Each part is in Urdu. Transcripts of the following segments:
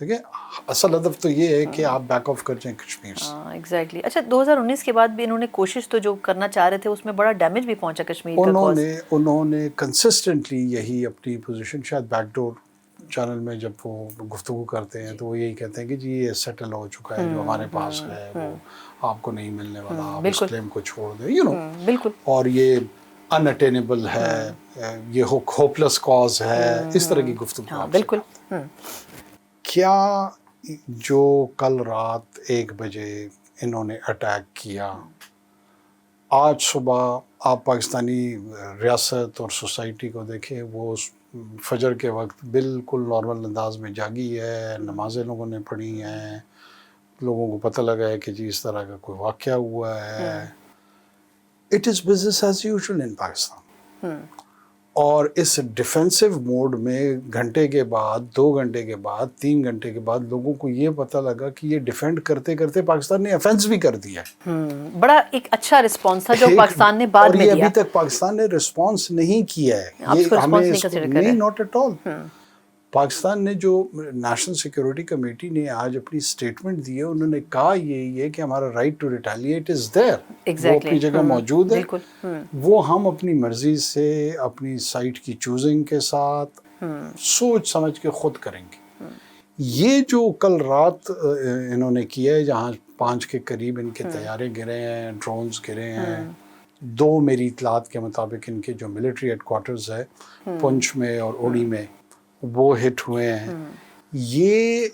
دیکھیں اصل ہدف تو یہ ہے کہ آپ بیک آف کر جائیں کشمیر سے. ہاں ایگزیکٹلی. اچھا 2019 کے بعد بھی انہوں نے کوشش تو جو کرنا چاہ رہے تھے اس میں بڑا ڈیمیج بھی پہنچا کشمیر کا کاز. انہوں نے کنسسٹنٹلی یہی اپنی پوزیشن، شاید بیک ڈور چینل میں جب وہ گفتگو کرتے ہیں تو وہ یہی کہتے ہیں کہ جی یہ سیٹل ہو چکا ہے، جو ہمارے پاس ہے وہ آپ کو نہیں ملنے والا، آپ اس کلیم کو چھوڑ دیں، بالکل. اور یہ ان اٹینیبل ہے، یہ ہوپلیس کاز ہے، اس طرح کی گفتگو آپ سے. بالکل. کیا جو کل رات 1 بجے انہوں نے اٹیک کیا، آج صبح آپ پاکستانی ریاست اور سوسائٹی کو دیکھیں، وہ فجر کے وقت بالکل نارمل انداز میں جاگی ہے، نمازیں لوگوں نے پڑھی ہیں، لوگوں کو پتہ لگا ہے کہ جی اس طرح کا کوئی واقعہ ہوا ہے. It is business as usual in Pakistan. اور اس ڈیفینسو موڈ میں گھنٹے کے بعد، 2 گھنٹے کے بعد، 3 گھنٹے کے بعد لوگوں کو یہ پتہ لگا کہ یہ ڈیفینڈ کرتے کرتے پاکستان نے افینس بھی کر دیا ہے. بڑا ایک اچھا رسپانس تھا جو پاکستان نے بعد میں دیا. اور یہ ابھی تک پاکستان نے رسپانس نہیں کیا ہے. آپ اس کو رسپانس نہیں کنسیڈر کر رہے؟ نہیں، ناٹ ایٹ آل. پاکستان نے جو نیشنل سیکیورٹی کمیٹی نے آج اپنی سٹیٹمنٹ دی ہے، انہوں نے کہا یہی ہے کہ ہمارا رائٹ ٹو ریٹیلیٹ از دیر، وہ اپنی جگہ موجود ہے. وہ ہم اپنی مرضی سے اپنی سائٹ کی چوزنگ کے ساتھ سوچ سمجھ کے خود کریں گے. یہ جو کل رات انہوں نے کیا ہے، جہاں 5 کے قریب ان کے طیارے گرے ہیں، ڈرونز گرے ہیں، 2 میری اطلاعات کے مطابق ان کے جو ملٹری ہیڈ کوارٹرز ہے پنچ میں اور اوڑی میں وہ ہٹ ہوئے ہیں. یہ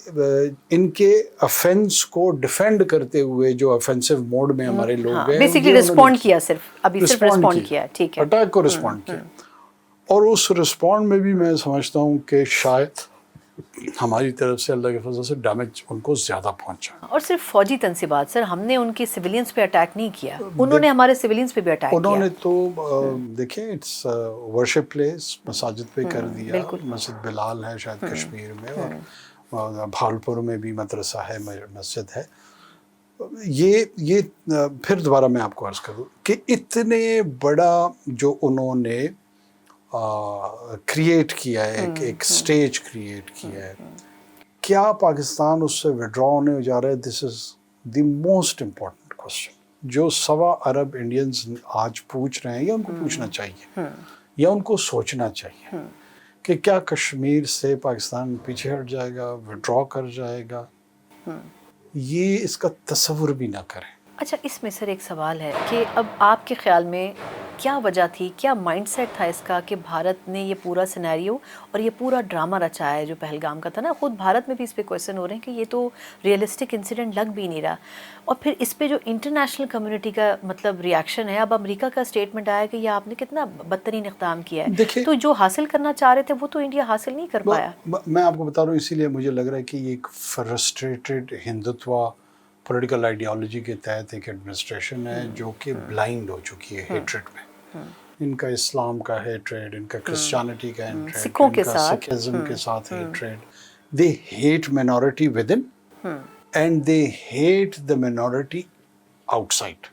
ان کے افینس کو ڈیفینڈ کرتے ہوئے جو افینسو موڈ میں ہمارے لوگ ہیں، بیسیکلی رسپونڈ کیا، صرف رسپونڈ کیا. ٹھیک ہے، اٹیک کو رسپونڈ کیا. اور اس رسپونڈ میں بھی میں سمجھتا ہوں کہ شاید ہماری طرف سے اللہ کے فضل سے ڈیمیج ان کو زیادہ پہنچا. اور صرف فوجی تنصیبات سر، ہم نے ان کی سویلینز پہ اٹیک نہیں کیا، انہوں نے ہمارے سویلینز پہ بھی اٹیک کیا. انہوں نے تو دیکھیں اٹس ورشپ پلیس، مساجد پہ کر دیا. مسجد بلال ہے شاید کشمیر میں، اور بھاولپور میں بھی مدرسہ ہے، مسجد ہے. یہ پھر دوبارہ میں آپ کو عرض کروں کہ اتنے بڑا جو انہوں نے کریٹ کیا ہے، ایک سٹیج کریٹ کیا ہے، کیا پاکستان اس سے وڈرا ہونے جا رہا ہے؟ دس از دی موسٹ امپورٹنٹ کوشچن جو 1.25 ارب انڈینز آج پوچھ رہے ہیں، یا ان کو پوچھنا چاہیے، یا ان کو سوچنا چاہیے کہ کیا کشمیر سے پاکستان پیچھے ہٹ جائے گا، وڈرا کر جائے گا؟ یہ اس کا تصور بھی نہ کریں. اچھا، اس میں سر ایک سوال ہے کہ اب آپ کے خیال میں کیا وجہ تھی، کیا مائنڈ سیٹ تھا اس کا کہ بھارت نے یہ پورا سینیریو اور یہ پورا ڈرامہ رچایا ہے جو پہلگام کا تھا نا؟ خود بھارت میں بھی اس پہ کویشچن ہو رہے ہیں کہ یہ تو ریئلسٹک انسیڈنٹ لگ بھی نہیں رہا. اور پھر اس پہ جو انٹرنیشنل کمیونٹی کا مطلب ریاکشن ہے، اب امریکہ کا اسٹیٹمنٹ آیا کہ یہ آپ نے کتنا بدترین اقدام کیا ہے. تو جو حاصل کرنا چاہ رہے تھے وہ تو انڈیا حاصل نہیں کر پایا. میں آپ کو بتا رہا ہوں، اسی لیے مجھے لگ رہا ہے کہ یہ ایک فرسٹریٹڈ ہندوتوا پولیٹیکل آئیڈیالوجی کے تحت ایک ایڈمنسٹریشن ہے جو کہ بلائنڈ ہو چکی ہے ہیٹریڈ میں. ان کا اسلام کا ہیٹریڈ، ان کا کرسچینٹی کا ہیٹریڈ، سکھوں کے ساتھ، سکھزم کے ساتھ hatred. They hate minority within and they hate the minority آؤٹ سائڈ.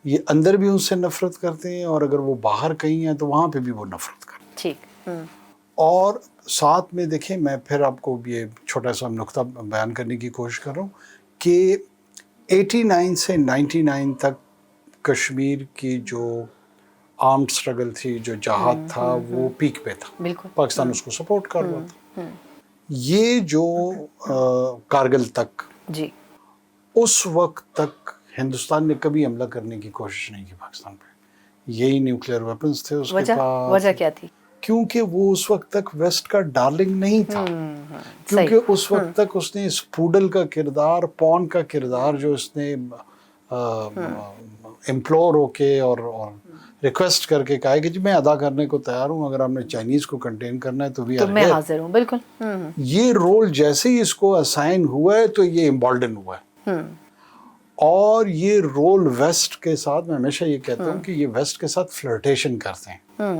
یہ اندر بھی ان سے نفرت کرتے ہیں، اور اگر وہ باہر کہیں ہیں تو وہاں پہ بھی وہ نفرت کرتے ہیں. ٹھیک. اور ساتھ میں دیکھیں، میں پھر آپ کو یہ چھوٹا سا نقطہ بیان کرنے کی کوشش کر رہا ہوں کہ 89 سے 99 تک کشمیر کی جو آرمڈ سٹرگل تھی، جو جہاد تھا، وہ پیک پہ تھا. پاکستان اس کو سپورٹ کر رہا تھا. یہ جو کارگل تک، جی، اس وقت تک ہندوستان نے کبھی حملہ کرنے کی کوشش نہیں کی پاکستان پہ. یہی نیوکلیئر ویپنز تھے اس کے پاس. وجہ کیا تھی؟ کیونکہ وہ اس وقت تک ویسٹ کا ڈارلنگ نہیں تھا. کیونکہ اس وقت تک اس نے اس پوڈل کا کردار، پون کا کردار جو اس نے امپلور ہو کے اور ریکویسٹ کر کے کہا ہے کہ جی میں ادا کرنے کو تیار ہوں، اگر ہم نے چائنیز کو کنٹین کرنا ہے تو بھی میں حاضر ہوں. بالکل. یہ رول جیسے ہی اس کو اسائن ہوا ہے تو یہ امبالڈن ہوا ہے. اور یہ رول ویسٹ کے ساتھ، میں ہمیشہ یہ کہتا ہوں کہ یہ ویسٹ کے ساتھ فلرٹیشن کرتے ہیں.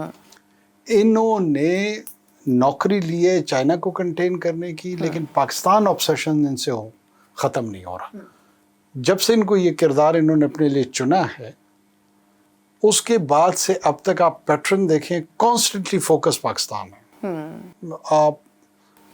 انہوں نے نوکری لی ہے چائنا کو کنٹین کرنے کی، لیکن پاکستان آبسیشن ان سے ختم نہیں ہو رہا. جب سے ان کو یہ کردار انہوں نے اپنے لیے چنا ہے، اس کے بعد سے اب تک آپ پیٹرن دیکھیں، کانسٹنٹلی فوکس پاکستان ہے. آپ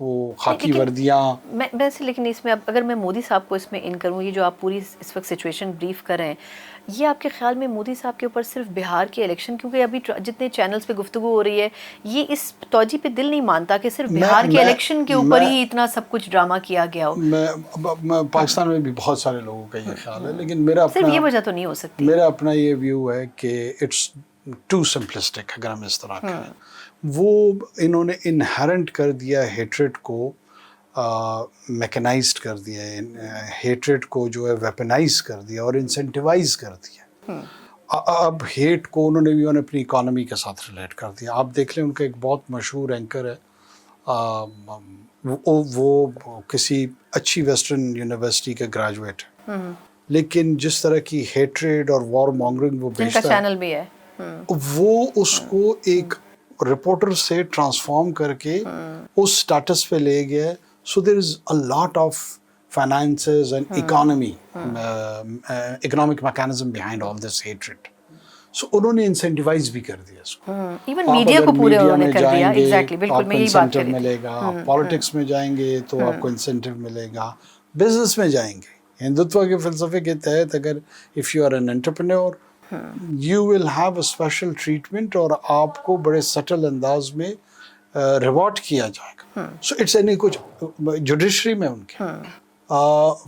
وہ خاکی لیکن وردیاں. میں ویسے لیکن اس میں اب اگر میں مودی صاحب کو اس میں ان کروں، یہ جو آپ پوری اس وقت سچویشن بریف کر رہے ہیں، یہ آپ کے خیال میں مودی صاحب کے اوپر صرف بہار کے الیکشن، کیونکہ ابھی جتنے چینلز پہ گفتگو ہو رہی ہے یہ اس توجہ پہ دل نہیں مانتا کہ صرف بہار کے الیکشن کے اوپر ہی اتنا سب کچھ ڈرامہ کیا گیا ہو. میں پاکستان میں بھی بہت سارے لوگوں کا یہ خیال ہے، لیکن میرا صرف اپنا یہ وجہ تو نہیں ہو سکتی. میرا اپنا یہ ویو ہے کہ اٹس ٹو سمپلسٹک. اگر ہم اس طرح کریں، وہ انہوں نے انہرنٹ کر دیا ہیٹریٹ کو، میکنائزڈ کر دیا، ہیٹریٹ کو جو ہے ویپنائز کر دیا اور انسینٹیوائز کر دیا. اب ہیٹ کو انہوں نے بھی اپنی اکانومی کے ساتھ ریلیٹ کر دیا. آپ دیکھ لیں ان کا ایک بہت مشہور اینکر ہے، وہ کسی اچھی ویسٹرن یونیورسٹی کے گریجویٹ ہے، لیکن جس طرح کی ہیٹریڈ اور وار مانگرنگ وہ جن کا بیچتا ہے، چینل بھی ہے. وہ اس کو ایک رپورٹر سے ٹرانسفارم کر کے اس سٹیٹس پہ لے گیا. So there is a lot of finances and economic mechanism behind all this hatred. So انہوں نے انسینٹیوائز بھی کر دیا اس کو. ایون آپ میڈیا اگر کو پورے میڈیا انہوں نے میں کر دیا. جائیں گے ایگزیکٹلی، بالکل آپ کو میں یہی بات انسینٹیو کر رہی ملے تھی. گا، آپ پالیٹکس میں جائیں گے تو آپ کو انسینٹیو ملے گا، بزنس میں جائیں گے ہندوتوا کے فلسفے کے تحت اگر if you are an entrepreneur you will have a special treatment اور آپ کو بڑے سٹل انداز میں ریوارڈ کیا جائے گا. سو اٹس اینی کچھ جوڈیشری میں ان کے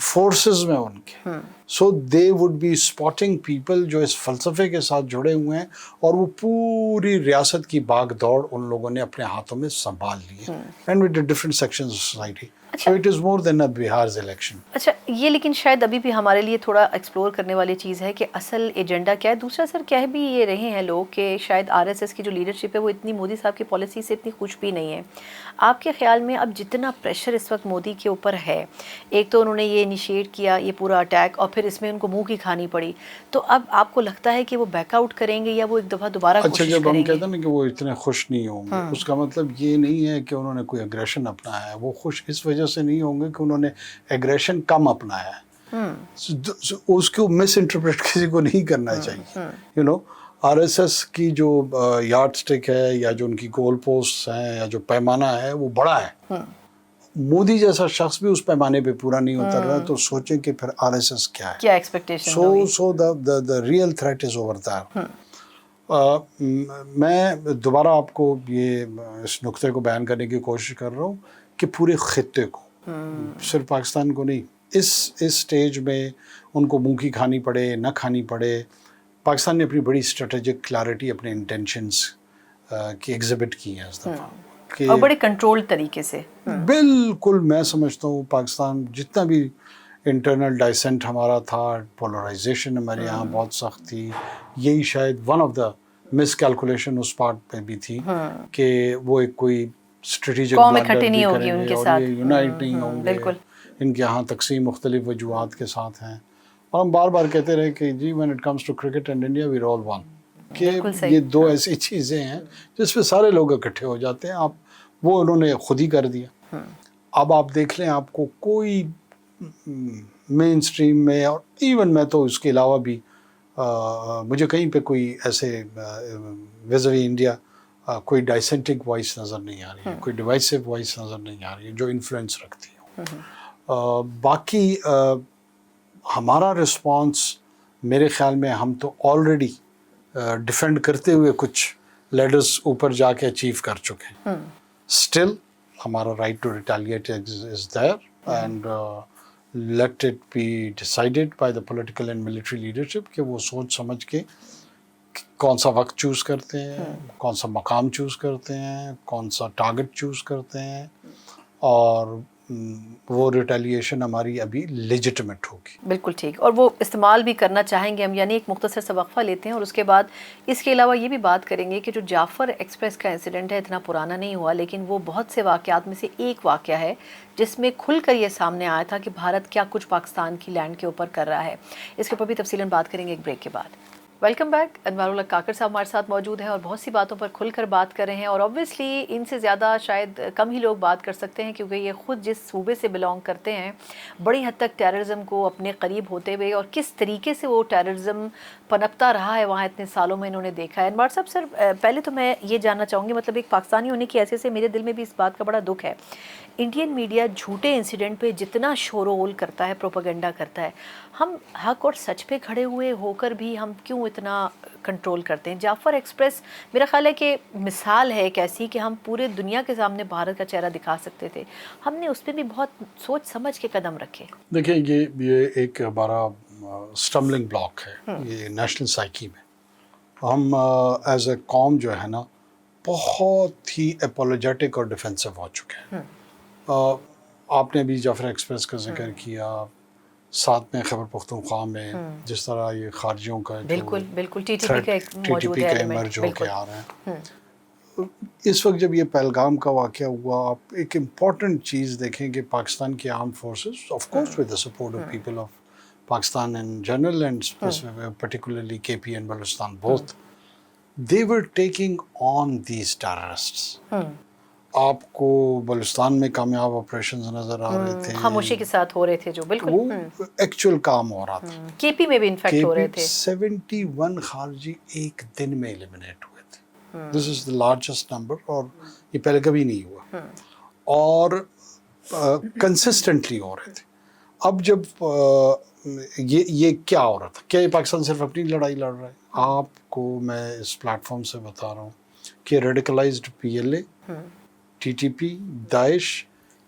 فورسز میں ان کے، so they would be spotting people جو اس فلسفے کے ساتھ جڑے ہوئے ہیں، اور وہ پوری ریاست کی باغ دوڑ ان لوگوں نے اپنے ہاتھوں میں سنبھال لی ہے. And with different sections of society. So it is more than a Bihar's election. اچھا، یہ لیکن شاید ابھی بھی ہمارے لیے تھوڑا ایکسپلور کرنے والی چیز ہے کہ اصل ایجنڈا کیا ہے. دوسرا سر کہہ بھی یہ رہے ہیں لوگ کہ شاید آر ایس ایس کی جو لیڈرشپ ہے وہ اتنی مودی صاحب کی پالیسی سے اتنی خوش بھی نہیں ہے. آپ کے خیال میں اب جتنا پریشر اس وقت مودی کے اوپر ہے، ایک تو انہوں نے یہ انیشیٹ کیا یہ پورا اٹیک، اور پھر اس میں ان کو منہ کی کھانی پڑی، تو اب آپ کو لگتا ہے کہ وہ بیک آؤٹ کریں گے یا وہ ایک دفعہ دوبارہ اچھا، کوشش جب ہم کریں گے؟ کہتے ہیں نا کہ وہ اتنے خوش نہیں ہوں گے، اس کا مطلب یہ نہیں ہے کہ انہوں نے کوئی اگریشن اپنایا ہے. وہ خوش اس وجہ سے نہیں ہوں گے کہ انہوں نے اگریشن کم اپنایا ہے. اس کو مس انٹرپریٹ کسی کو نہیں کرنا چاہیے. You know, R S S کی جو یارڈ سٹک ہے یا جو ان کی گول پوسٹ ہیں یا جو پیمانہ ہے وہ بڑا ہے. مودی جیسا شخص بھی اس پیمانے پہ پورا نہیں اتر رہا، تو سوچیں کہ پھر آر ایس ایس کیا ہے. کیا ایکسپیکٹیشن ہوگی؟ So the real threat is over there. میں دوبارہ آپ کو یہ اس نقطے کو بیان کرنے کی کوشش کر رہا ہوں کہ پورے خطے کو، صرف پاکستان کو نہیں، اس سٹیج میں ان کو منہ کی کھانی پڑے نہ کھانی پڑے، پاکستان نے اپنی بڑی اسٹریٹجک کلیئرٹی اپنے انٹینشنز کی ایگزبٹ کی ہیں اس دفعہ، کہ اور بڑے کنٹرول طریقے سے. بالکل میں سمجھتا ہوں پاکستان جتنا بھی انٹرنل ڈائسنٹ ہمارا تھا، پولرائزیشن ہمارے یہاں بہت سخت تھی، یہی شاید one of the miscalculation اس پارٹ پہ بھی تھی کہ وہ ایک کوئی اسٹریٹجک قوم بلنڈر اکٹھی نہیں بھی ہوگی کریں ان گے کے اور ساتھ. یہ یونائٹ نہیں ہوں گے. بالکل. ان کے ہاں تقسیم مختلف وجوہات کے ساتھ ہیں، اور ہم بار بار کہتے رہے کہ جی when it comes to cricket and India we are all one، کہ یہ دو ایسی چیزیں ہیں جس پہ سارے لوگ اکٹھے ہو جاتے ہیں. آپ وہ انہوں نے خود ہی کر دیا. اب آپ دیکھ لیں، آپ کو کوئی مین اسٹریم میں، اور ایون میں تو اس کے علاوہ بھی مجھے کہیں پہ کوئی ایسے ویزوی انڈیا کوئی ڈائسنٹک وائس نظر نہیں آ رہی ہے، کوئی ڈیوائسو وائس نظر نہیں آ رہی ہے جو انفلوئنس رکھتی ہو. باقی ہمارا رسپانس میرے خیال میں ہم تو آلریڈی ڈیفینڈ کرتے ہوئے کچھ لیڈرز اوپر جا کے اچیو کر چکے ہیں. اسٹل ہمارا right to retaliate is there, and let it be decided by the political and military leadership کہ وہ سوچ سمجھ کے کون سا وقت چوز کرتے ہیں، کون سا مقام چوز کرتے ہیں، کون سا ٹارگٹ چوز کرتے ہیں، اور وہ ریٹیلیشن ہماری ابھی لیجٹمیٹ ہوگی. بالکل ٹھیک، اور وہ استعمال بھی کرنا چاہیں گے ہم. یعنی ایک مختصر سا وقفہ لیتے ہیں اور اس کے بعد اس کے علاوہ یہ بھی بات کریں گے کہ جو جعفر ایکسپریس کا انسیڈنٹ ہے اتنا پرانا نہیں ہوا، لیکن وہ بہت سے واقعات میں سے ایک واقعہ ہے جس میں کھل کر یہ سامنے آیا تھا کہ بھارت کیا کچھ پاکستان کی لینڈ کے اوپر کر رہا ہے. اس کے اوپر بھی تفصیلاً بات کریں گے ایک بریک کے بعد. Welcome back. انوار الحق کاکڑ صاحب ہمارے ساتھ موجود ہیں اور بہت سی باتوں پر کھل کر بات کر رہے ہیں, اور اوبویسلی ان سے زیادہ شاید کم ہی لوگ بات کر سکتے ہیں, کیونکہ یہ خود جس صوبے سے بلانگ کرتے ہیں, بڑی حد تک ٹیررزم کو اپنے قریب ہوتے ہوئے اور کس طریقے سے وہ ٹیررزم پنپتا رہا ہے وہاں اتنے سالوں میں انہوں نے دیکھا ہے. انوار صاحب سر, پہلے تو میں یہ جاننا چاہوں گی, مطلب ایک پاکستانی ہونے کی حیثیت سے میرے دل میں بھی اس بات کا بڑا دکھ ہے, انڈین میڈیا جھوٹے انسیڈنٹ پہ جتنا شور و غل کرتا ہے, پروپیگنڈا کرتا ہے, ہم حق اور سچ پہ کھڑے ہوئے ہو کر بھی ہم کیوں اتنا کنٹرول کرتے ہیں؟ جعفر ایکسپریس میرا خیال ہے کہ مثال ہے ایک ایسی کہ ہم پورے دنیا کے سامنے بھارت کا چہرہ دکھا سکتے تھے, ہم نے اس پہ بھی بہت سوچ سمجھ کے قدم رکھے. دیکھیں یہ ایک ہمارا اسٹمبلنگ بلاک ہے یہ نیشنل سائیکی میں. ہم ایز اے قوم جو ہے نا بہت ہی اپولوجیٹک اور ڈیفینسو ہو چکے ہیں. آپ نے بھی جعفر ایکسپریس کا ذکر کیا, ساتھ میں خیبر پختونخوا میں جس طرح یہ خارجیوں کا بالکل بالکل ٹی ٹی پی کا ایک موجود ہے ایمرج ہو کے آ رہے ہیں. اس وقت جب یہ پہلگام کا واقعہ ہوا, آپ ایک امپورٹنٹ چیز دیکھیں کہ پاکستان کی arm forces, of course with the support of people of Pakistan in general and particularly K P and Balochistan both, they were taking on these terrorists. آپ کو بلوچستان میں کامیاب آپریشنز نظر آ رہے تھے, خاموشی کے ساتھ ہو رہے تھے جو بالکل وہ ایکچوئل کام ہو رہا تھا. کے پی میں بھی انفیکٹ ہو رہے تھے. 71 خارجی ایک دن میں ایلیمنیٹ ہوئے تھے. دس از دا لارجسٹ نمبر, اور یہ پہلے کبھی نہیں ہوا, اور کنسسٹنٹلی ہو رہے تھے. اب جب یہ کیا ہو رہا تھا, کیا یہ پاکستان صرف اپنی لڑائی لڑ رہا ہے؟ آپ کو میں اس پلیٹ فارم سے بتا رہا ہوں کہ radicalized P L A, T T P, Daesh,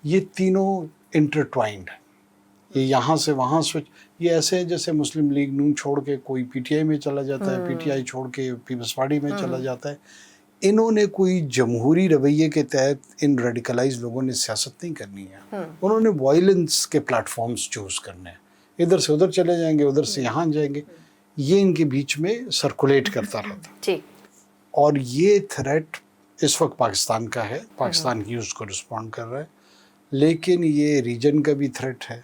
یہ تینوں انٹرٹوائنڈ ہیں. یہ یہاں سے وہاں سوئچ, یہ ایسے ہے جیسے مسلم لیگ نون چھوڑ کے کوئی پی ٹی آئی میں چلا جاتا ہے, پی ٹی آئی چھوڑ کے پیپلز پارٹی میں چلا جاتا ہے. انہوں نے کوئی جمہوری رویے کے تحت ان ریڈیکلائز لوگوں نے سیاست نہیں کرنی ہے, انہوں نے وائلنس کے پلیٹ فارمز چوز کرنے ہیں. ادھر سے ادھر چلے جائیں گے, ادھر سے یہاں جائیں گے, یہ ان کے بیچ میں سرکولیٹ کرتا رہتا. اور یہ تھریٹ اس وقت پاکستان کا ہے, پاکستان ہی اس کو رسپونڈ کر رہا ہے, لیکن یہ ریجن کا بھی تھریٹ ہے,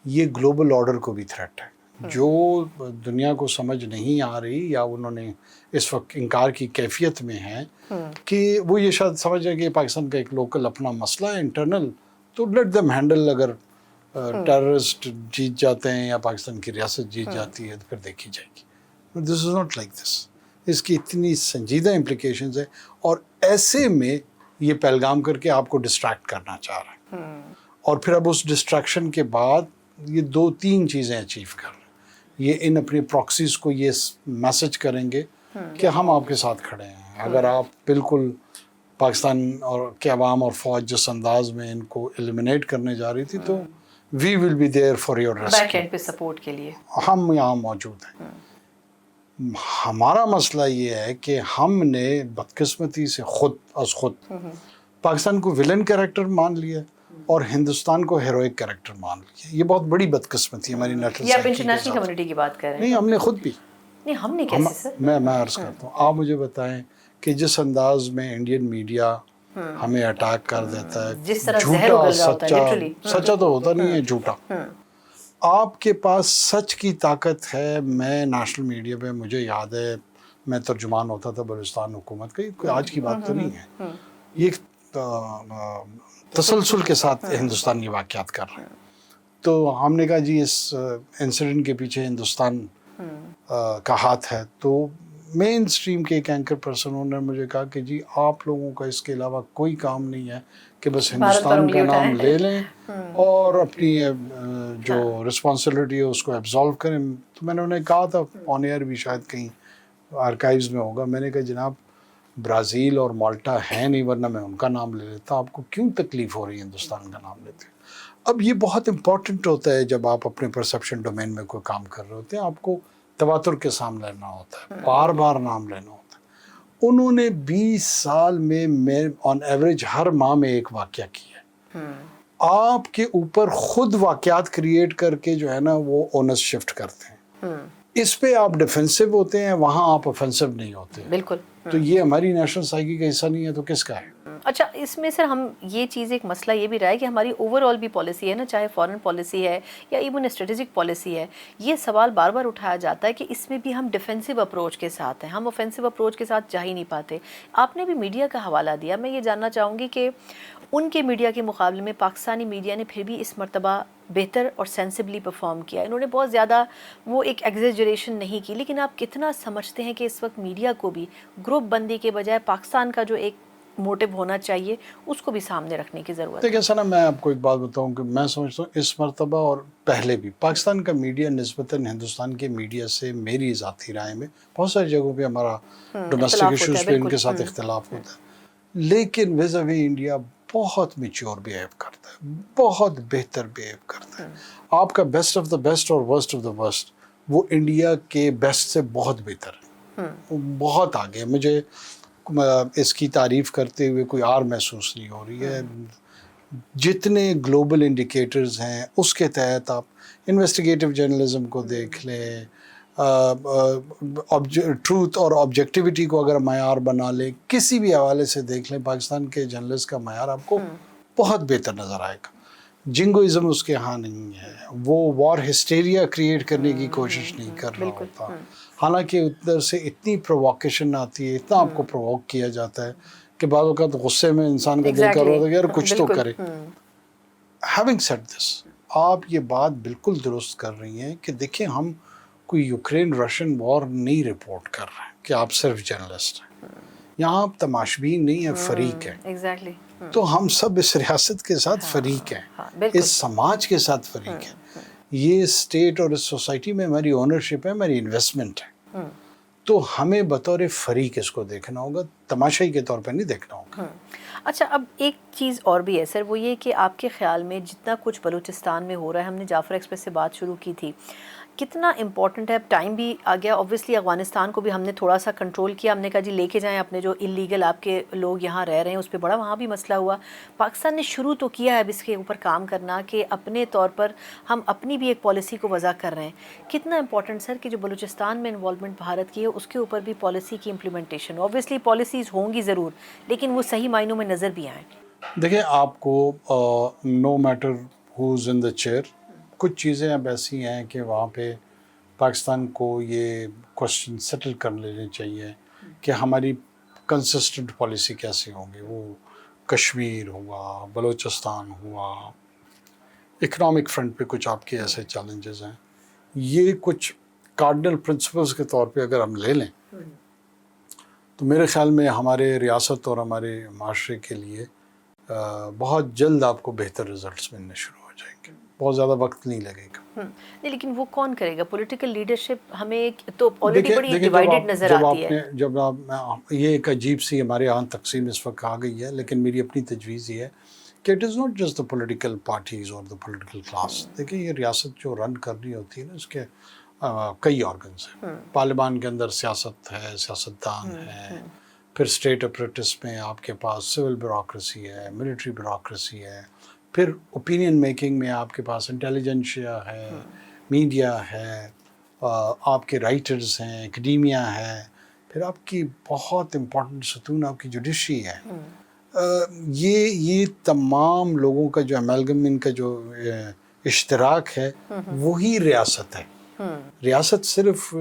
یہ گلوبل آرڈر کو بھی تھریٹ ہے. جو دنیا کو سمجھ نہیں آ رہی یا انہوں نے اس وقت انکار کی کیفیت میں ہیں کہ وہ یہ شاید سمجھ رہے کہ پاکستان کا ایک لوکل اپنا مسئلہ ہے انٹرنل, تو لیٹ دم ہینڈل. اگر ٹیررسٹ جیت جاتے ہیں یا پاکستان کی ریاست جیت جاتی ہے تو پھر دیکھی جائے گی. دس از ناٹ لائک دس. اس کی اتنی سنجیدہ امپلیکیشنز ہیں, اور ایسے میں یہ پہلگام کر کے آپ کو ڈسٹریکٹ کرنا چاہ رہا ہے, اور پھر اب اس ڈسٹریکشن کے بعد یہ 2-3 چیزیں اچیو کر رہے ہیں. یہ ان اپنی پراکسیز کو یہ میسج کریں گے کہ ہم آپ کے ساتھ کھڑے ہیں. اگر آپ بالکل پاکستان اور کے عوام اور فوج جس انداز میں ان کو ایلیمنیٹ کرنے جا رہی تھی, تو we will be there for your rescue, back end پہ سپورٹ کے لیے ہم یہاں موجود ہیں. ہمارا مسئلہ یہ ہے کہ ہم نے بدقسمتی سے خود پاکستان کو ولن کیریکٹر مان لیا اور ہندوستان کو ہیروئک کیریکٹر مان لیا. یہ بہت بڑی بدقسمتی ہماری یہ آپ انٹرنیشنل کمیونٹی کی بات کر رہے ہیں. نہیں, ہم نے خود بھی. نہیں, ہم نے کیسے سر؟ میں عرض کرتا ہوں, آپ مجھے بتائیں کہ جس انداز میں انڈین میڈیا ہمیں اٹیک کر دیتا ہے, جس طرح زہر اگل رہا ہوتا ہے, سچا تو ہوتا نہیں ہے, جھوٹا. آپ کے پاس سچ کی طاقت ہے. میں نیشنل میڈیا پہ, مجھے یاد ہے میں ترجمان ہوتا تھا بلوچستان حکومت کا, کوئی آج کی بات تو نہیں ہے, یہ تسلسل کے ساتھ ہندوستان یہ واقعات کر رہے ہیں. تو ہم نے کہا جی اس انسیڈنٹ کے پیچھے ہندوستان کا ہاتھ ہے. تو مین اسٹریم کے ایک اینکر پرسن انہوں نے مجھے کہا کہ جی آپ لوگوں کا اس کے علاوہ کوئی کام نہیں ہے کہ بس ہندوستان کا نام لے لیں اور اپنی جو رسپانسبلٹی ہے اس کو ایبزالو کریں. تو میں نے انہیں کہا تھا آن ایئر بھی, شاید کہیں آرکائیوز میں ہوگا, میں نے کہا جناب برازیل اور مالٹا ہے نہیں, ورنہ میں ان کا نام لے لیتا. آپ کو کیوں تکلیف ہو رہی ہے ہندوستان کا نام لیتے؟ اب یہ بہت امپورٹنٹ ہوتا ہے جب آپ اپنے پرسیپشن ڈومین میں کوئی کام کر رہے ہوتے ہیں, آپ کو تواتر کے سامنے لینا ہوتا ہے, بار بار نام لینا ہوتا ہے. انہوں نے 20 سال میں آن ایوریج ہر ماہ میں ایک واقعہ کیا ہے. آپ کے اوپر خود واقعات کریٹ کر کے جو ہے نا وہ اونس شفٹ کرتے ہیں. اس پہ آپ ڈیفینسو ہوتے ہیں, وہاں آپ اوفینسو نہیں ہوتے. بالکل. تو یہ ہماری نیشنل سائیکی کا حصہ نہیں ہے تو کس کا ہے؟ اچھا، اس میں سر ہم یہ چیز ایک مسئلہ یہ بھی رہا ہے کہ ہماری اوور آل بھی پالیسی ہے نا، چاہے فارن پالیسی ہے یا ایون اسٹریٹجک پالیسی ہے، یہ سوال بار بار اٹھایا جاتا ہے کہ اس میں بھی ہم ڈیفینسو اپروچ کے ساتھ ہیں، ہم اوفینسو اپروچ کے ساتھ جا ہی نہیں پاتے. آپ نے بھی میڈیا کا حوالہ دیا، میں یہ جاننا چاہوں گی کہ ان کے میڈیا کے مقابلے میں پاکستانی میڈیا نے پھر بھی اس مرتبہ بہتر اور سینسبلی پرفارم کیا. انہوں نے بہت زیادہ وہ ایک ایگزیجریشن نہیں کی، لیکن آپ کتنا سمجھتے ہیں کہ اس وقت میڈیا کو بھی گروپ بندی کے بجائے پاکستان کا جو ایک موٹو ہونا چاہیے اس کو بھی سامنے رکھنے کی ضرورت ہے؟ دیکھیں سنا، میں آپ کو ایک بات بتاؤں کہ میں سمجھتا ہوں اس مرتبہ اور پہلے بھی پاکستان کا میڈیا نسبتاً ہندوستان کے میڈیا سے میری ذاتی رائے میں بہت ساری جگہوں پہ ہمارا ڈومیسٹک ایشوز پہ ان کے ساتھ اختلاف ہوتا ہے، لیکن ویز اوے انڈیا بہت میچور بیہیو کرتا ہے، بہت بہتر بیہیو کرتا ہے. آپ کا بیسٹ آف دا بیسٹ اور ورسٹ آف دا ورسٹ وہ انڈیا کے بیسٹ سے بہت بہتر ہے، بہت آگے. مجھے اس کی تعریف کرتے ہوئے کوئی اور محسوس نہیں ہو رہی ہے. جتنے گلوبل انڈیکیٹرز ہیں اس کے تحت آپ انویسٹیگیٹو جرنلزم کو دیکھ لیں، ٹروتھ اور آبجیکٹیوٹی کو اگر معیار بنا لیں، کسی بھی حوالے سے دیکھ لیں، پاکستان کے جرنلسٹ کا معیار آپ کو بہت بہتر نظر آئے گا. جنگوازم اس کے ہاں نہیں ہے، وہ وار ہسٹیریا کریٹ کرنے کی کوشش نہیں کر رہا ہوتا، حالانکہ ادھر سے اتنی پرووکیشن آتی ہے، اتنا آپ کو پرووک کیا جاتا ہے کہ بعض اوقات غصے میں انسان کا دل کر رہا ہوتا ہے کہ یار کچھ تو کرے. ہیونگ سیڈ دس، آپ یہ بات بالکل درست کر رہی ہیں کہ دیکھیں ہم کوئی یوکرین رشین وار نہیں رپورٹ کر رہے ہیں کہ آپ صرف جرنلسٹ ہیں، یہاں آپ تماشبین نہیں ہیں، فریق ہیں. ایگزیکٹلی. تو ہم سب اس ریاست کے ساتھ فریق ہیں، اس سماج کے ساتھ فریق ہیں. یہ اسٹیٹ اور اس سوسائٹی میں ہماری اونرشپ ہے، ہماری انویسٹمنٹ ہے. تو ہمیں بطور فریق اس کو دیکھنا ہوگا، تماشائی کے طور پہ نہیں دیکھنا ہوگا. اچھا، اب ایک چیز اور بھی ہے سر، وہ یہ کہ آپ کے خیال میں جتنا کچھ بلوچستان میں ہو رہا ہے، ہم نے جعفر ایکسپریس سے بات شروع کی تھی، کتنا امپورٹنٹ ہے؟ اب ٹائم بھی آ گیا، اوبویسلی افغانستان کو بھی ہم نے تھوڑا سا کنٹرول کیا، ہم نے کہا جی لے کے جائیں اپنے جو اللیگل آپ کے لوگ یہاں رہ رہے ہیں، اس پہ بڑا وہاں بھی مسئلہ ہوا. پاکستان نے شروع تو کیا ہے اب اس کے اوپر کام کرنا کہ اپنے طور پر ہم اپنی بھی ایک پالیسی کو وضع کر رہے ہیں. کتنا امپورٹنٹ سر کہ جو بلوچستان میں انوالومنٹ بھارت کی ہے اس کے اوپر بھی پالیسی کی امپلیمنٹیشن، اوبویسلی پالیسیز ہوں گی ضرور، لیکن وہ صحیح معنوں میں نظر بھی آئیں. دیکھیں آپ کو no matter who's in the chair, کچھ چیزیں اب ایسی ہیں کہ وہاں پہ پاکستان کو یہ کوشچن سیٹل کر لینے چاہیے کہ ہماری کنسسٹنٹ پالیسی کیسے ہوگی. وہ کشمیر ہوا، بلوچستان ہوا، اکنامک فرنٹ پہ کچھ آپ کے ایسے چیلنجز ہیں، یہ کچھ کارڈنل پرنسپلز کے طور پہ اگر ہم لے لیں تو میرے خیال میں ہمارے ریاست اور ہمارے معاشرے کے لیے بہت جلد آپ کو بہتر رزلٹس ملنے شروع ہو جائیں گے. بہت زیادہ وقت نہیں لگے گا. نہیں، لیکن وہ کون کرے گا؟ پولیٹیکل لیڈرشپ ہمیں تو آلریڈی بڑی ڈیوائیڈڈ نظر آتی ہے. جب آپ یہ ایک عجیب سی ہمارے یہاں تقسیم اس وقت آ گئی ہے، لیکن میری اپنی تجویز یہ ہے کہ it is not just the political parties اور دا پولیٹیکل کلاس. دیکھیں یہ ریاست جو رن کر رہی ہوتی ہے نا، اس کے کئی آرگنز ہیں. پارلیمان کے اندر سیاست ہے، سیاستدان ہے، پھر اسٹیٹ اپریٹس میں آپ کے پاس سول بیوروکریسی ہے، ملٹری بیوروکریسی ہے، پھر اوپینین میکنگ میں آپ کے پاس انٹیلیجنشیا ہے، میڈیا ہے، آپ کے رائٹرز ہیں، اکیڈیمیا ہے، پھر آپ کی بہت امپورٹنٹ ستون آپ کی جوڈیشری ہے. یہ تمام لوگوں کا جو امیلگم، ان کا جو اشتراک ہے وہی ریاست ہے. ریاست صرف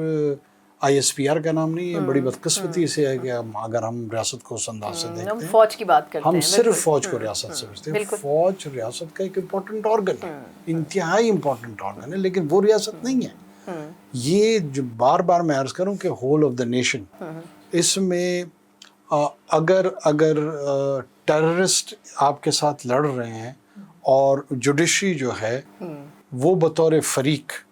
آئی ایس پی آر کا نام نہیں ہے. بڑی بدقسمتی سے ہے کہ اگر ہم ریاست کو اس انداز سے دیکھتے ہیں، فوج کی بات کرتے ہیں، ہم صرف فوج کو ریاست سمجھتے ہیں. فوج ریاست کا ایک امپورٹنٹ آرگن ہے، انتہائی امپورٹنٹ آرگن ہے، لیکن وہ ریاست نہیں ہے. یہ جو بار بار میں عرض کروں کہ ہول آف دا نیشن، اس میں اگر ٹیررسٹ آپ کے ساتھ لڑ رہے ہیں اور جوڈیشری جو ہے وہ بطور فریق،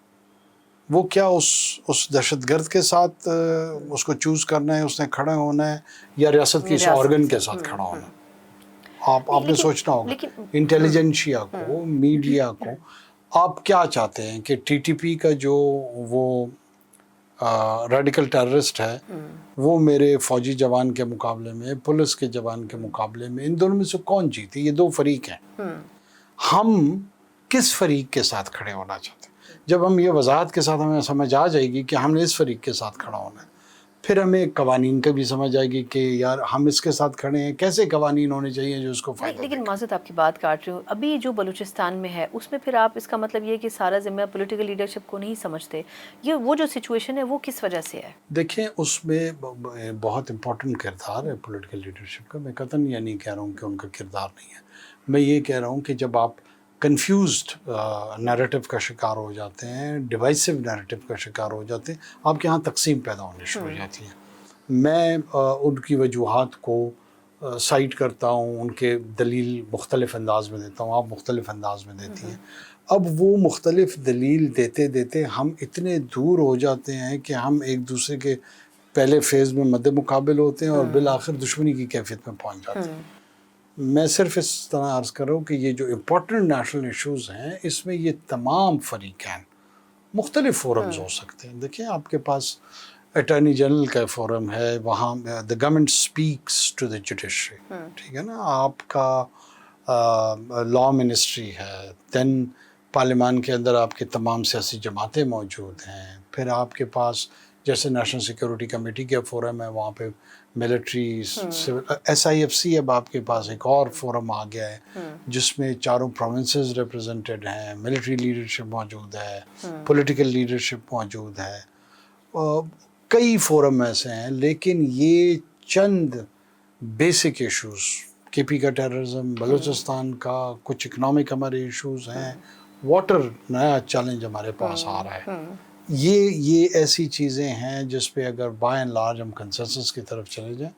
وہ کیا اس دہشت گرد کے ساتھ اس کو چوز کرنا ہے، اس نے کھڑا ہونا ہے، یا ریاست کے اس آرگن کے ساتھ کھڑا ہونا ہے؟ آپ نے سوچنا ہوگا. انٹیلیجنشیا کو، میڈیا کو، آپ کیا چاہتے ہیں کہ ٹی ٹی پی کا جو وہ ریڈیکل ٹیررسٹ ہے وہ میرے فوجی جوان کے مقابلے میں، پولیس کے جوان کے مقابلے میں، ان دونوں میں سے کون جیتے؟ یہ دو فریق ہیں. ہم کس فریق کے ساتھ کھڑے ہونا چاہتے ہیں؟ جب ہم یہ وضاحت کے ساتھ ہمیں سمجھ آ جائے گی کہ ہم نے اس فریق کے ساتھ کھڑا ہونا ہے، پھر ہمیں قوانین کا بھی سمجھ آئے گی کہ یار ہم اس کے ساتھ کھڑے ہیں، کیسے قوانین ہونے چاہیے جو اس کو فائدہ لیکن دیں۔ معذرت آپ کی بات کاٹ رہی ہوں، ابھی جو بلوچستان میں ہے اس میں پھر آپ اس کا مطلب یہ کہ سارا ذمہ پولیٹیکل لیڈرشپ کو نہیں سمجھتے، یہ وہ جو سچویشن ہے وہ کس وجہ سے ہے؟ دیکھیں اس میں بہت امپورٹنٹ کردار ہے پولیٹیکل لیڈرشپ کا، میں قطعاً یہ نہیں کہہ رہا ہوں کہ ان کا کردار نہیں ہے، میں یہ کہہ رہا ہوں کہ جب آپ کنفیوزڈ نیریٹو کا شکار ہو جاتے ہیں، ڈیوائسو نیریٹو کا شکار ہو جاتے ہیں، آپ کے ہاں تقسیم پیدا ہونی شروع ہو جاتی ہے۔ میں ان کی وجوہات کو سائٹ کرتا ہوں، ان کے دلیل مختلف انداز میں دیتا ہوں، آپ مختلف انداز میں دیتی ہیں۔ اب وہ مختلف دلیل دیتے دیتے ہم اتنے دور ہو جاتے ہیں کہ ہم ایک دوسرے کے پہلے فیز میں مد مقابل ہوتے ہیں اور بالآخر دشمنی کی کیفیت میں پہنچ جاتے ہیں۔ میں صرف اس طرح عرض کر رہا ہوں کہ یہ جو امپورٹنٹ نیشنل ایشوز ہیں اس میں یہ تمام فریقین مختلف فورمز ہو سکتے ہیں۔ دیکھیں آپ کے پاس اٹارنی جنرل کا فورم ہے، وہاں the government speaks to the judiciary, ٹھیک ہے نا، آپ کا لا منسٹری ہے، دین پارلیمان کے اندر آپ کے تمام سیاسی جماعتیں موجود ہیں، پھر آپ کے پاس جیسے نیشنل سیکورٹی کمیٹی کا فورم ہے، وہاں پہ military S I F C, اب آپ کے پاس ایک اور فورم آ گیا ہے جس میں چاروں پروونسز ریپرزنٹیڈ ہیں، ملٹری لیڈرشپ موجود ہے، پولیٹیکل لیڈرشپ موجود ہے، کئی فورم ایسے ہیں، لیکن یہ چند بیسک ایشوز، کے پی کا ٹیررزم، بلوچستان کا کچھ اکنامک ہمارے ایشوز ہیں، واٹر نیا چیلنج ہمارے پاس آ رہا ہے، یہ ایسی چیزیں ہیں جس پہ اگر بائی اینڈ لارج ہم کنسنسس کی طرف چلے جائیں،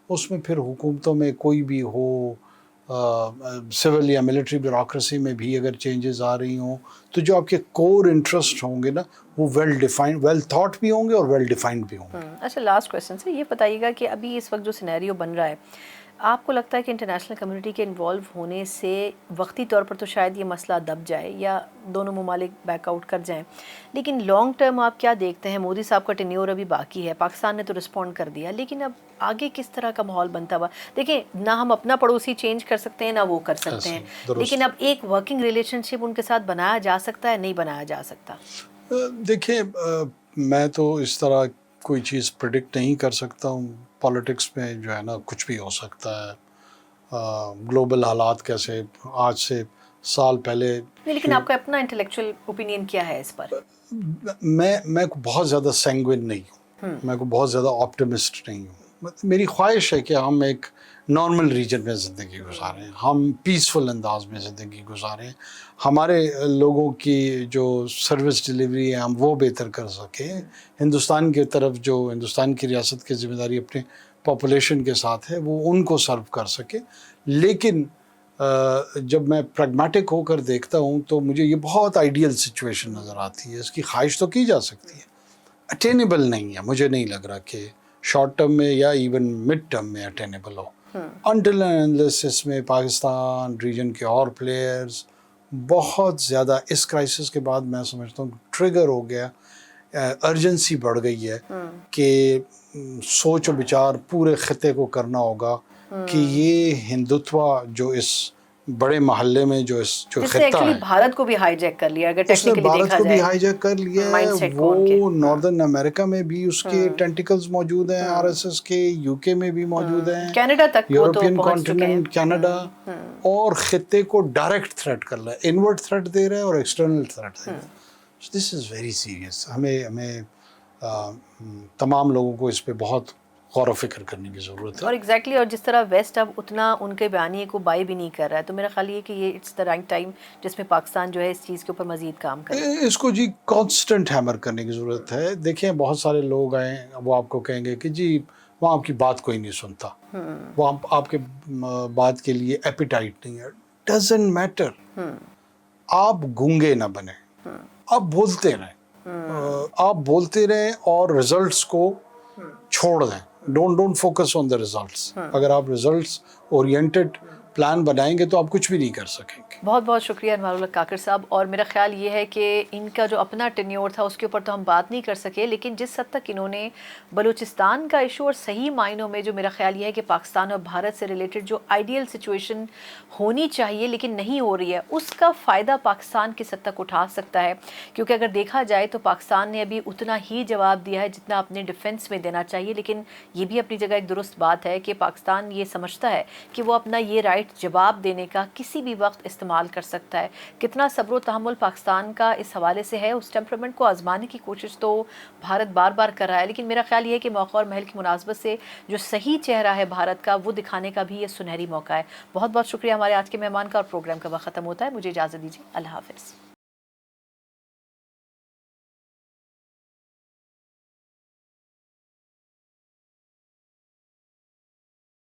اس میں پھر حکومتوں میں کوئی بھی ہو، سول یا ملٹری بیوروکریسی میں بھی اگر چینجز آ رہی ہوں تو جو آپ کے کور انٹرسٹ ہوں گے نا وہ ویل ڈیفائنڈ، ویل تھاٹ بھی ہوں گے اور ویل ڈیفائنڈ بھی ہوں گے۔ اچھا، لاسٹ کویسچن سے یہ بتائیے گا کہ ابھی اس وقت جو سینیریو بن رہا ہے، آپ کو لگتا ہے کہ انٹرنیشنل کمیونٹی کے انوالو ہونے سے وقتی طور پر تو شاید یہ مسئلہ دب جائے یا دونوں ممالک بیک آؤٹ کر جائیں، لیکن لانگ ٹرم آپ کیا دیکھتے ہیں؟ مودی صاحب کا ٹینیور ابھی باقی ہے، پاکستان نے تو رسپونڈ کر دیا، لیکن اب آگے کس طرح کا ماحول بنتا ہوا؟ دیکھیں، نہ ہم اپنا پڑوسی چینج کر سکتے ہیں نہ وہ کر سکتے ہیں، لیکن اب ایک ورکنگ ریلیشن شپ ان کے ساتھ بنایا جا سکتا ہے، نہیں بنایا جا سکتا؟ دیکھیں میں تو اس طرح کوئی چیز پریڈکٹ نہیں کر سکتا ہوں، پالیٹکس میں جو ہے نا کچھ بھی ہو سکتا ہے، گلوبل حالات کیسے آج سے سال پہلے نہیں، لیکن آپ کا اپنا انٹلیکچوئل اوپینین کیا ہے اس پر؟ میں بہت زیادہ سینگوین نہیں ہوں، میں کو بہت زیادہ آپٹمسٹ نہیں ہوں، میری خواہش ہے کہ ہم ایک نارمل ریجن میں زندگی گزاریں، ہم پیسفل انداز میں زندگی گزاریں، ہمارے لوگوں کی جو سروس ڈلیوری ہے ہم وہ بہتر کر سکیں، ہندوستان کی طرف جو ہندوستان کی ریاست کی ذمہ داری اپنے پاپولیشن کے ساتھ ہے وہ ان کو سرو کر سکے۔ لیکن جب میں پریگمیٹک ہو کر دیکھتا ہوں تو مجھے یہ بہت آئیڈیل سچویشن نظر آتی ہے، اس کی خواہش تو کی جا سکتی ہے، اٹینیبل نہیں ہے، مجھے نہیں لگ رہا کہ شارٹ ٹرم میں یا ایون مڈ ٹرم میں اٹینیبل ہو، انٹل اینڈ انلیس اس میں پاکستان ریجن کے اور پلیئرز بہت زیادہ اس کرائسس کے بعد میں سمجھتا ہوں ٹریگر ہو گیا، ارجنسی بڑھ گئی ہے کہ سوچ و بچار پورے خطے کو کرنا ہوگا کہ یہ ہندوتوا جو اس بڑے محلے میں جو خطہ ہے، بھارت کو بھی ہائی جیک کر لیا، اگر اس نے ٹیکنیکلی بھارت دیکھا کو بھی جائے ہائی جیک کر لیا ہے، وہ ناردرن امریکہ میں بھی اس کے ٹینٹیکلز موجود ہیں، آر ایس ایس کے، یو کے میں بھی موجود ہیں، کینیڈا تک وہ تو یورپین پہنچ چکے ہیں، کانٹیننٹ، کینیڈا، اور خطے کو ڈائریکٹ تھریٹ کر رہا ہے، انورڈ تھریٹ دے رہا ہے اور ایکسٹرنل تھریٹ دے رہا ہے۔ دس از ویری سیریس، ہمیں تمام لوگوں کو اس پہ بہت غور و فکر کرنے کی ضرورت ہے۔ اور ایگزیکٹلی، اور جس طرح ویسٹ اب اتنا ان کے بیانیے کو بائی بھی نہیں کر رہا ہے، تو میرا خیال یہ کہ یہ اٹس دا رائٹ ٹائم جس میں پاکستان جو ہے اس چیز کے اوپر مزید کام کرے۔ اس کو جی کانسٹنٹ ہیمر کرنے کی ضرورت ہے۔ دیکھیں بہت سارے لوگ آئیں وہ آپ کو کہیں گے کہ جی وہ آپ کی بات کوئی نہیں سنتا، وہ آپ کے بات کے لیے ایپیٹائٹ نہیں ہے، ڈزنٹ میٹر، آپ گونگے نہ بنیں، آپ بولتے رہیں، آپ بولتے رہیں اور ریزلٹس کو چھوڑ دیں، don't focus on the results. اگر آپ ریزلٹس اورینٹڈ پلان بنائیں گے تو آپ کچھ بھی نہیں کر سکیں گے. بہت بہت شکریہ انوار الحق کاکڑ صاحب. اور میرا خیال یہ ہے کہ ان کا جو اپنا ٹینیور تھا اس کے اوپر تو ہم بات نہیں کر سکے، لیکن جس حد تک انہوں نے بلوچستان کا ایشو اور صحیح معنوں میں جو میرا خیال یہ ہے کہ پاکستان اور بھارت سے ریلیٹڈ جو آئیڈیل سچویشن ہونی چاہیے لیکن نہیں ہو رہی ہے، اس کا فائدہ پاکستان کس حد تک اٹھا سکتا ہے. کیونکہ اگر دیکھا جائے تو پاکستان نے ابھی اتنا ہی جواب دیا ہے جتنا اپنے ڈیفنس میں دینا چاہیے، لیکن یہ بھی اپنی جگہ ایک درست بات ہے کہ پاکستان یہ سمجھتا ہے کہ وہ اپنا یہ رائٹ جواب دینے کا کسی بھی وقت استعمال کر سکتا ہے. کتنا صبر و تحمل پاکستان کا اس حوالے سے ہے، اس ٹیمپرمنٹ کو آزمانے کی کوشش تو بھارت بار بار کر رہا ہے، لیکن میرا خیال یہ ہے کہ موقع اور محل کی مناسبت سے جو صحیح چہرہ ہے بھارت کا وہ دکھانے کا بھی یہ سنہری موقع ہے. بہت بہت شکریہ. ہمارے آج کے مہمان کا اور پروگرام کا وقت ختم ہوتا ہے. مجھے اجازت دیجیے. اللہ حافظ.